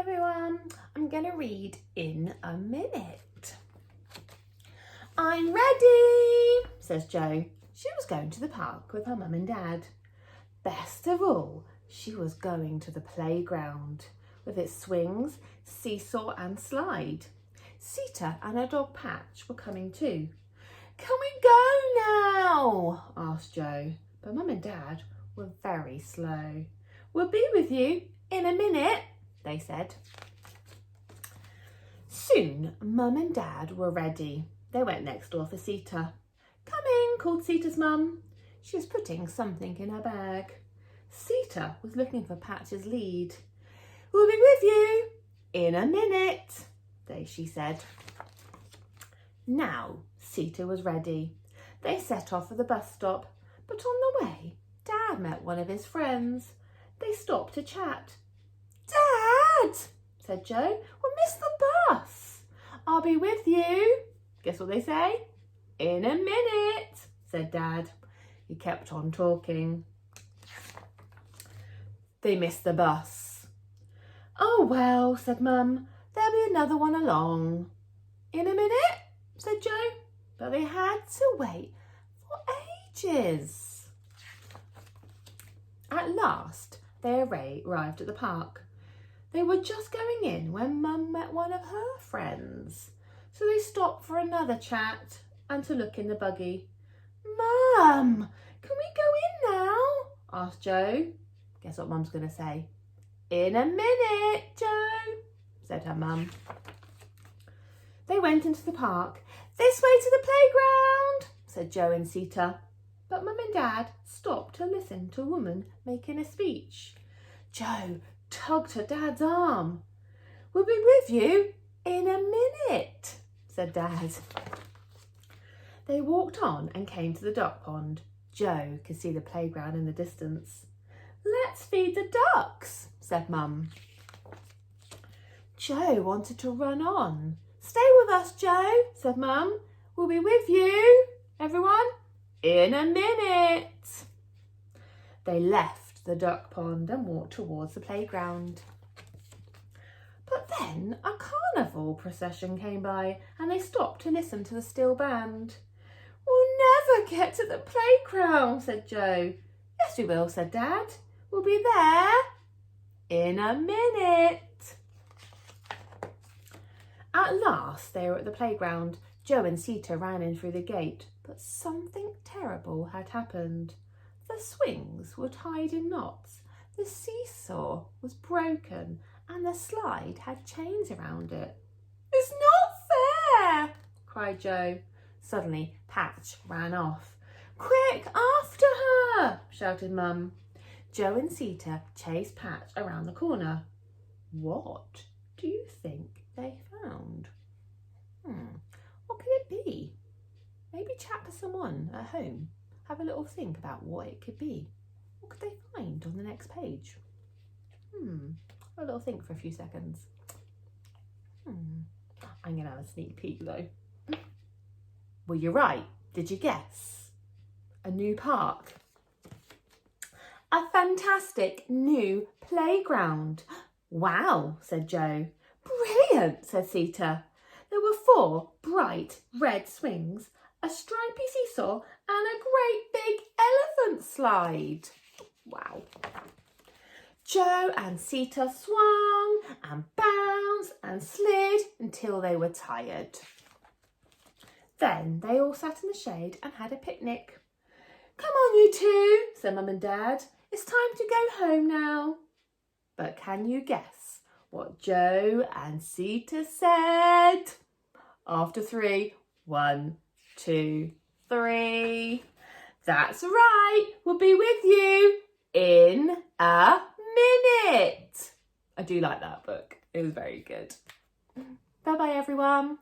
everyone, I'm going to read in a minute. I'm ready, says Jo. She was going to the park with her mum and dad. Best of all, she was going to the playground with its swings, seesaw and slide. Sita and her dog Patch were coming too. Can we go now? Asked Jo, but mum and dad were very slow. We'll be with you in a minute, they said. Soon mum and dad were ready. They went next door for Sita. Come in, called Sita's mum. She was putting something in her bag. Sita was looking for Patch's lead. We'll be with you in a minute, she said. Now Sita was ready. They set off for the bus stop, but on the way, Dad met one of his friends. They stopped to chat. Dad, said Jo, we'll miss the bus. I'll be with you. Guess what they say? In a minute, said Dad. He kept on talking. They missed the bus. Oh well, said Mum, there'll be another one along. In a minute, said Jo, but they had to wait for ages. At last, they arrived at the park. They were just going in when Mum met one of her friends. So they stopped for another chat and to look in the buggy. Mum, can we go in now? Asked Jo. Guess what Mum's going to say? In a minute, Jo, said her mum. They went into the park. This way to the playground, said Jo and Sita. But Mum and Dad stopped to listen to a woman making a speech. Jo tugged her Dad's arm. We'll be with you in a minute, said Dad. They walked on and came to the duck pond. Jo could see the playground in the distance. Let's feed the ducks, said Mum. Jo wanted to run on. Stay with us, Jo, said Mum. We'll be with you, everyone, in a minute. They left the duck pond and walked towards the playground. But then a carnival procession came by and they stopped to listen to the steel band. We'll never get to the playground, said Jo. Yes, we will, said Dad. We'll be there in a minute. At last they were at the playground. Jo and Sita ran in through the gate, but something terrible had happened. The swings were tied in knots, the seesaw was broken, and the slide had chains around it. It's not fair, cried Jo. Suddenly, Patch ran off. Quick, after her, shouted Mum. Jo and Sita chased Patch around the corner. What do you think they found? What could it be? Maybe chat to someone at home. Have a little think about what it could be. What could they find on the next page? A little think for a few seconds. I'm going to have a sneak peek though. Well, you're right. Did you guess? A new park. A fantastic new playground. Wow, said Jo. Brilliant, said Sita. There were 4 bright red swings, a stripy seesaw and a great big elephant slide. Wow. Jo and Sita swung and bounced and slid until they were tired. Then they all sat in the shade and had a picnic. Come on, you two, said Mum and Dad. It's time to go home now. But can you guess what Jo and Sita said? After 3, 1, 2, 3. That's right, we'll be with you in a minute. I do like that book. It was very good. Bye-bye, everyone.